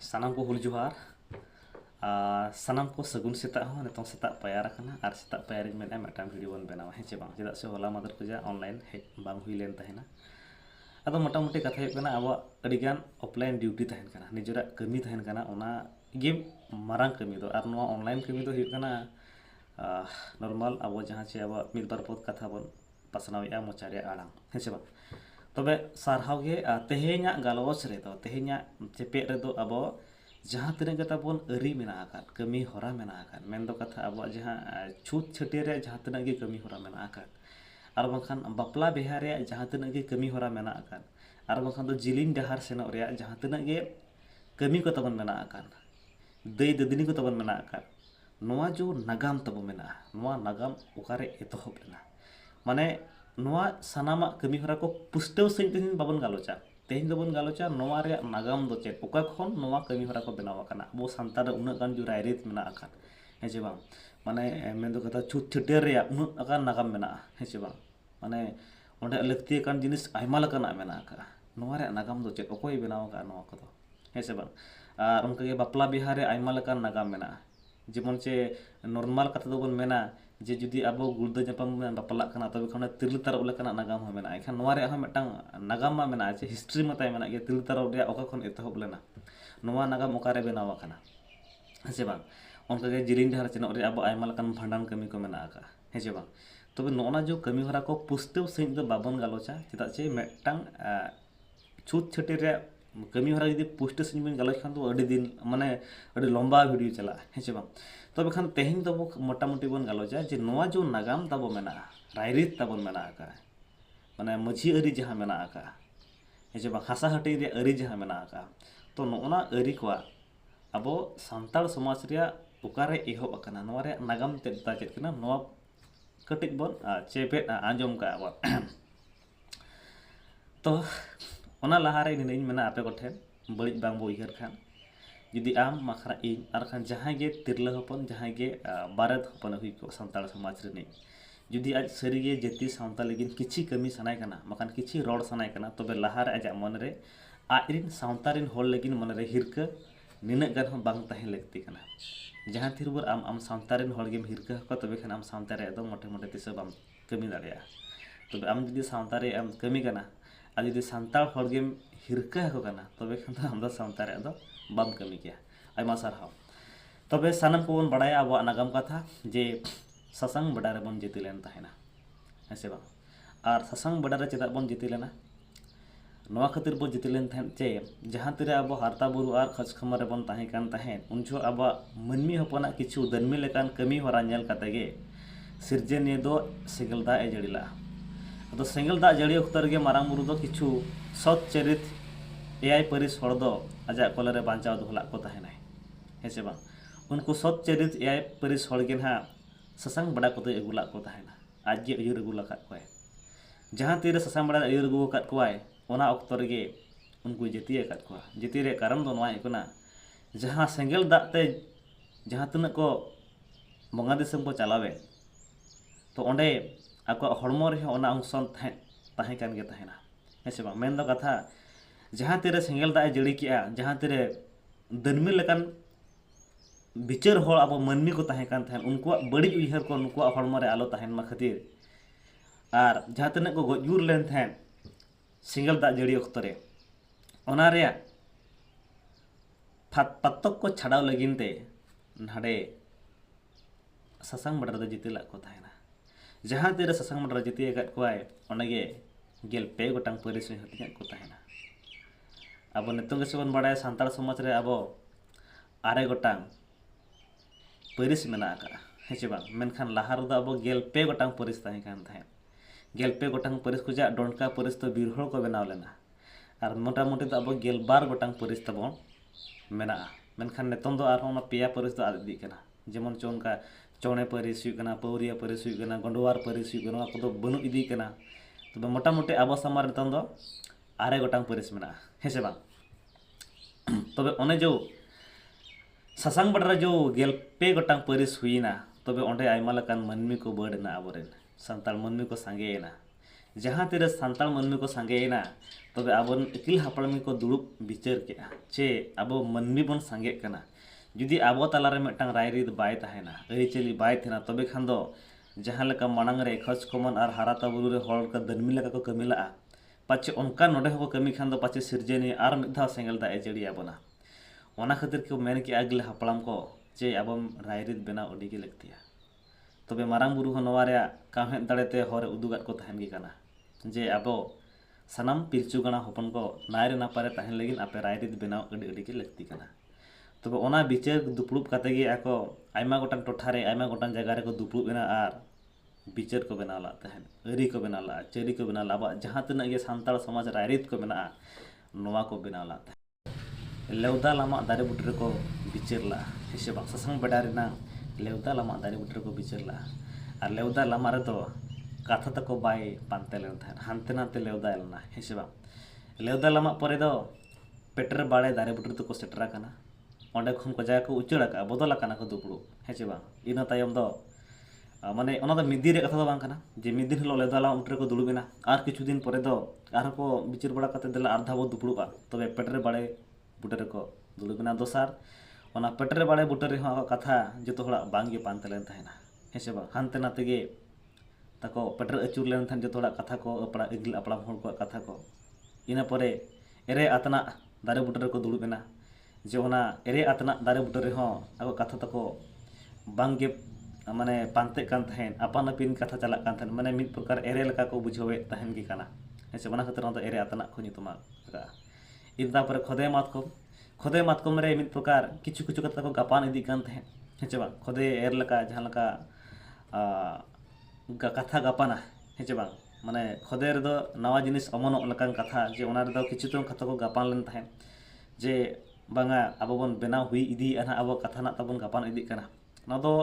सानाम को हुल जोहार सानाम को सगुन सेता हो नितों सेता पायार कना और सेता पायार में मिदटां भिडियो बन बनावा है चे बांग चेदा से होला मादर खुजा ऑनलाइन हेज बांग हुई लेन तहेना अदो मोटामुटी कथा हुई कना अब अडिगान ऑफलाइन ड्यूटी तहन कना निजरा कमी तहन कना ओना गे मारांग कमी दो और नोआ ऑनलाइन कमी दो हुई कना नॉर्मल अब जहां चे अब मिद बार पद कथा बन पासनावेआ मोचारे आड़ांग है चे बांग तबे सारहाव गे तेहेኛ गालवच रे दो तेहेኛ चेपे रे दो अब जहाँ तीन कता बन अरी मेना आकात कमी हरा मेना आकात मेन दो कथा अब जहाँ छूत छटिया रे जहाँ तीन गे कमी हरा मेना आकात और बंखान बापला बिहार रे जहाँ तीन गे कमी हरा मेना आकात और बंखान दो जिलिन डहार सेनो रे जहाँ तीन गे कमी को तबन मेना आकात दई ददनी को तबन मेना आकात नोआ जो नागाम तब मेना नोआ नागाम ओकारे एतोहब लेना माने नोआ सानामा कमी हरा को पुष्टव सही तेहन बाबन गालोचा तेहन दोबन गालोचा नोआ रे नागाम दो चेक ओका खन नोआ कमी हरा को बनाव आकाना अब सानतार उना गान जो रायरित मेना आकान हे जे बांग माने मेन दो कथा छुट छटेर रे उना आकान नागाम मेना हे जे बांग माने ओंडे लक्ति कान जिनिस आयमा लकाना मेना आका नोआ रे नागाम दो चेक ओकोय बनाव आका नोआ को हे जे बांग आर उनका के बापला बिहार रे आयमा लकान नागाम मेना जेमन चे नॉर्मल कथा दोबन मेना जे जुदी अब गुर्दा जपाम बापला कना तबे खन तिरल तारब लेकना नागाम हो मेना एखान नोआ रे हम मिटांग नागाम मा मेना चे हिस्ट्री मताय मेना गे तिरल तारब रे ओका खन एतहब लेना नोआ नागाम ओकारे बनाव आकाना हेजे बांग उनका गे जिलिन डहार चेनो रे अब आयमा लकान भांडान कमी को मेना आका हेजे बांग तबे नोना जो कमी हरा को पुष्टव सही दो बाबन गालोचा चेदा चे मिटांग छूत छटे रे कमी हरा यदि पुष्ट सही बन गालोच खान तो अडी दिन माने अडी लंबा वीडियो चला हेजे बांग तबे खान तेहन दो मोटामुटी बन गालोचा जे नोआ जो नागाम तब मेना रायरित तबन मेना आका माने मझी अरी जहां मेना आका हेजे बांग हासा हटी रे अरी जहां मेना आका तो नोना अरी को अब सानताल समाज रे ओकारे एहब आकाना नोआ रे नागाम तेदा चेत कना नोआ कटिक बन चेपे आंजम का अब तो ओना लहारे निनै मेना आपे कोठे बड़िज बांग बो उयहर खान जुदी आम माखरा इन और खान जहाँ गे तिरला हपन जहाँ गे बारत हपन हुई को सानताल समाज रे जुदी आज सरीगे जाति सानताल लेकिन किछि कमी सनाय कना मखान किछि रोड सनाय कना तबे लहार आजा मन रे आइरिन सानतारिन होल लेकिन मन रे हिरका निना गान हम बांग ताहे लगती कना जहाँ थिरबर आम सानतारिन होल गेम हिरका को तबे खान आम सानतारे एकदम मोटे मोटे तिस बाम कमी दाड़िया तबे आम जुदी सानतारे आम कमी कना आ जुदी सानताल होल गेम हिरका को कना तबे खान आम दा सानतारे दो बाम कमी किया आयमा सारहाव तबे सानम को बन बड़ाया अब नागाम कथा जे ससंग बड़ा रे बन जिति लेन ताहेना हेसे बांग और ससंग बड़ा रे चेदा बन जिति लेना नोआ खातिर बन जिति लेन तहन चे जहां तिरे अब हारता बुरु और खच खमर रे बन ताहे कान तहन उनजो अब मनमी हपना किछु दनमी लेकान कमी होरा नेल काते गे सिरजेनिए दो सेगल दा ए जड़िला तो सेंगल दा जड़ी उक्तर गे मारांग बुरु दो किछु सत चरित एआई परिस हड़ दो आजा कोलरे बांचाव दोहला को ताहेनाय हेसे बांग उनको सत चरित एआई परिस हड़ गे ना ससंग बड़ा को अगुला को ताहेना आज गे अयुर अगुला काट कोय जहां तीरे ससंग बड़ा अयुर अगु काट कोय ओना अक्तर गे उनको जतिए काट को जतिरे कारण दो नोय कोना जहां सेंगल दाते जहां तने को बंगा दिसम को चलावे तो ओंडे आको हड़मो रे ओना अंशन ताहे कान गे ताहेना हेसे बांग मेन दो कथा जहाँ तेरे सेंगल दा जड़ी किया जहाँ तेरे दनमी लेकान बिचार होड़ अब मनमी को ताहे कान थान उनको बड़ी उयहर को उनको हड़मो रे आलो ताहेन मा खातिर और जहाँ तने को गजुर लेन थान सेंगल दा जड़ी अक्तरे ओना रे पत्तक को छाड़ाव लगिन ते नाडे ससंग बड़ा दा जितिला को ताहेना जहाँ तेरे ससंग बड़ा जिति एकात कोय ओनेगे गेल पे गोटांग परिस हटिया को ताहेना अब नितों के बन बड़ा सानताल समाज रे अब आरे गोटांग परिस मेना आका हेचे बांग मेनखान लहार दा अब गेल पे गोटांग परिस ताहे कान थाहे गेल पे गोटांग परिस खुजा डोंका परिस तो बिरहोड़ को बनाव लेना और मोटा मोटी तो अब गेल बार गोटांग परिस तबो मेना मेनखान नितों दो आरो पेया परिस दो आदि कना जेमन चोनका चौणे परिस हुई कना पौरिया परिस हुई कना गंडवार परिस हुई कना को बनु इदी कना तबे मोटा मोटी अब समार नितों दो आरे गोटांग परिस मेना हेसे बांग तबे ओने जो ससंग बड़ा जो गेल पे गोटांग परिस हुईना तबे ओंडे आयमा लकान मनमी को बड़ना आबोरेन सानताल मनमी को सांगेना जहाँ तीरे सांताल मनमी को सांगेना तबे अब अकिल हापड़मी को दुड़ुब विचार के चे अब मनमी बन सांगे कना जुदी अब तलारे मिटांग रायरीत बाय तहेना अरिचली बाय थेना तबे खान दो जहाँ लेका मांग रे खज कमन और हाराता बुरु रे हर का दनमी लेका को कमिला पाचे उनका नोडे को कमी खान दो पाचे सिरजनी और मिधा सेंगल दा एजड़ी आबना ओना खातिर को मेन कि आगले हापड़ाम को जे अब रायरीत बेना अड़ी के लगतिया तबे मारांग बुरु नवा रे काहें दाड़ेते हर उदुगात को तहन गी काना जे अब सानाम पिलचु गणा हपन को नायरे नापारे तहन लगिन आपे रायरीत बेनाव अड़ी अड़ी के लगती काना तबे ओना विचार दुपड़ुब काते गे आको आयमा गोटान टोठारे आयमा गोटान जगह रे को दुपड़ुब एना आर विचार को बनावला तहन अरी को बनावला चेरी को बनावला अब जहाँ तक ये सानताल समाज रायरीत को बना नोवा को बनावला तहन लेवदा लामा दारे बुटरे को विचारला हिसे बा ससंग बडारेना लेवदा लामा दारे बुटरे को विचारला और लेवदा लामा रे तो कथा तक बाय पानते लेन तहन हानते नाते लेवदा एलना हिसे बा लेवदा लामा परे दो पेटर बाड़े दारे बुटरे तो को सेटरा कना ओंडे खन को जाय को उचड़ का बदल काना को दुपड़ू हेचे बा इना तायम दो माने ओना दो मिदी रे कथा दो बांग काना जे मिदी हिलो लेवदा लामा उटरे को दुलुबेना आर किछु दिन परे दो आर को विचार बड़ा कते देला आधा बो दुपड़ूआ तबे पेटर बाड़े बुटरे को दुलुबेना दोसार ओना पेटर बाड़े बुटरे हो कथा जतो हड़ा बांगे पानते लेन तहेना हेसे बा हानते नाते गे ताको पेटर अचुर लेन थान जतो हड़ा कथा को अपड़ा इगिल अपड़ा हड़ को कथा को इना परे एरे आतना दारे बुटरे को दुलुबेना जे ओना एरे आतना दारे बुटरे हो आको कथा तको बांगे माने पानते कान तहेन अपन अपिन कथा चला कान तहेन माने मिद प्रकार एरे लका को बुझावे तहेन गी काना हेसे बना खातिर तो एरे आतना को नितुमा का इदा पर खोदे मातकम रे मिद प्रकार किछु किछु कथा को गापान इदी कान तहेन हेचे बा खोदे एर लका जहां लका कथा गापाना हेचे बा माने खोदे रे दो नवा जिनिस अमनो लकान कथा जे ओना रे दो किछु तो कथा को गापान लेन तहेन जे बांगा अब बन बेनाव हुई इदी अना अब कथा ना तबन गापान इदी काना ना दो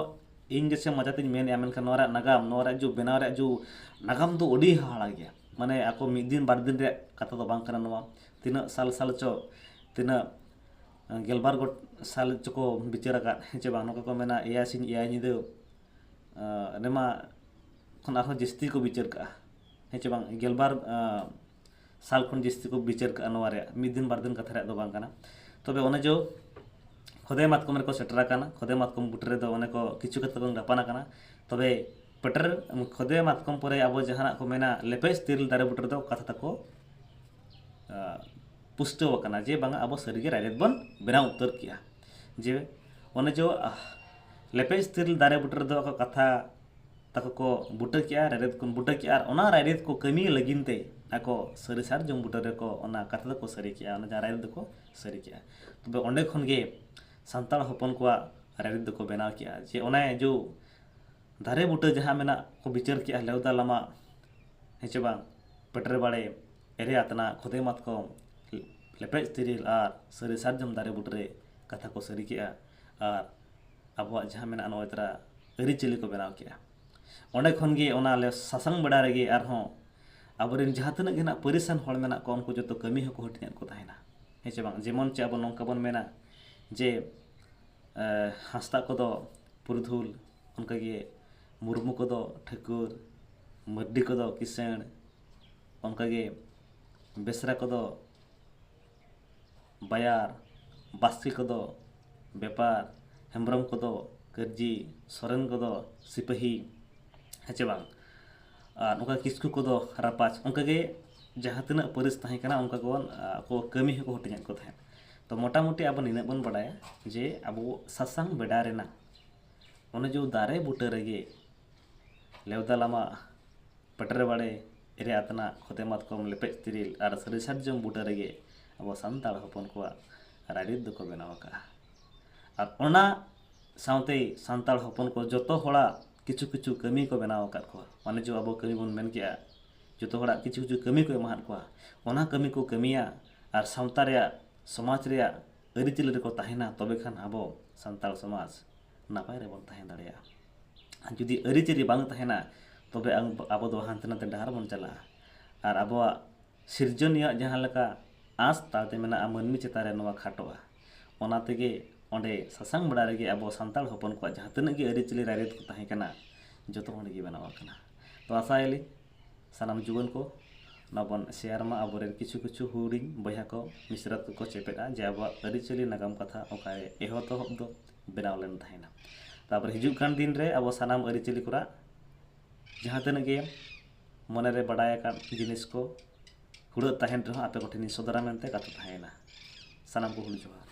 इन जैसे मजाते मेन मेनखान नोरा नागाम नोरा जो बेनाव रे जो नागाम दो अडी हाड़ा गया माने आको मिद दिन बार दिन रे कथा दो बांग काना नोवा तीना साल साल चो तीना गेलबार गोट साल चको विचार का हेचे बांग नोका को मेना एया सिन एया निदो नेमा खन आरो जस्ती को विचार का हेचे बांग गेलबार साल खन जस्ती को विचार का नोवा रे मिद दिन बार दिन कथा रे दो बांग काना तबे ओने जो खोदे मातकम रे को सेटरा काना खोदे मातकम बुटरे दो ओने को किछु कथा को गापाना काना तबे पेटर खोदे मातकम परे अब जहाना को मेना लेपेस तिल दारे बुटरे दो कथा तको पुष्टव काना जे बांगा अब सरीगे रायरेत बन बेना उत्तर किया जे ओने जो लेपेस तिल दारे बुटरे दो कथा तको को बुटर किया रायरेत को बुटर किया और ओना रायरेत को कमी लगिनते आको सरी सार जम बुटरे को ओना कथा को सरी किया ओना रायरेत को सरी किया तबे ओंडे खन गे सांताल हपन को रायरीत को बनाव किया जे ओना जो दारे बुटे जहाँ मेना को विचार किया लेवदा लामा हेचे बा पेटर बाड़े एरे आतना खोदे मातकम लेपेज तिरिल और सरी सारजम दारे बुटरे कथा को सरी किया और अब जहाँ मेना नोतरा अरिचली को बनाव किया ओंडे खन गे ओना ले सासंग बड़ा रेगे और हों आबरेन जहाँ तनक गे ना परिसन हड़ मेना को उनको जो कमी हो को हटियान को तहेना हेचे बा जेमन चे अब नोंका बन मेना जे हास्ता को दो पुरधुल उनका गे मुर्मू को दो ठाकुर मड्डी को दो किसण उनका गे बेसरा को दो बायार बास्की को दो बेपार हेम्ब्रम को दो करजी सोरेन को दो सिपाही हेचे बांग और उनका किस्कू को दो रापाच उनका गे जहाँ तना परिस तहें कना उनका को कमी हो को हटियान को तहेन तो मोटा मोटी अब निना बन बड़ाया जे अब सासांग बेड़ा रेना ओने जो दारे बुटे रेगे लेवदा लामा पेटरे बाड़े एरे आतना खोते मातकम लेपेज तिरिल और सरी सारजम बुटे रेगे अब सानताल हपन को रायरीत दो को बनाव का और ओना सावते सानताल हपन को जतो होड़ा किछु किछु कमी को बनाव का को माने जो अब कमी बन मेन किया जतो होड़ा किछु किछु कमी को एमाहाद को ओना कमी को कमिया और सावता रे समाज रे अरिचली रे को तहेना तबे खान अब सानताल समाज नापाय रे बन तहेन दाड़ेया जुदी अरिचली बांग तहेना तबे अब दो हानते नाते डाहर बन चला और अब सिरजनिया जहाँ लका आस ताते मेना मनमी चेतारे नवा खाटोआ ओना तेगे ओंडे सासांग बड़ा रेगे अब सानताल हपन को जहाँ तनक गे अरिचली रायरीत को तहें कना जतो होंडे गे बनावा कना तो आशायली सानाम जुवान को नबन शेयर मा आबोरेन किछु किछु हुडिंग बया को मिश्रत को चेपेटा जे अब अरिचली नागाम कथा ओकारे एहतहब दो बनाव लेन थाइना तापर हिजुग कान दिन रे अब सानाम अरिचली कोरा जहाँ तने गे मने रे बडाय कान जिनिस को हुड़ ताहेन रह आपे कोठिन सदरा मेनते कथा थाइना सानाम को हुल जोहार।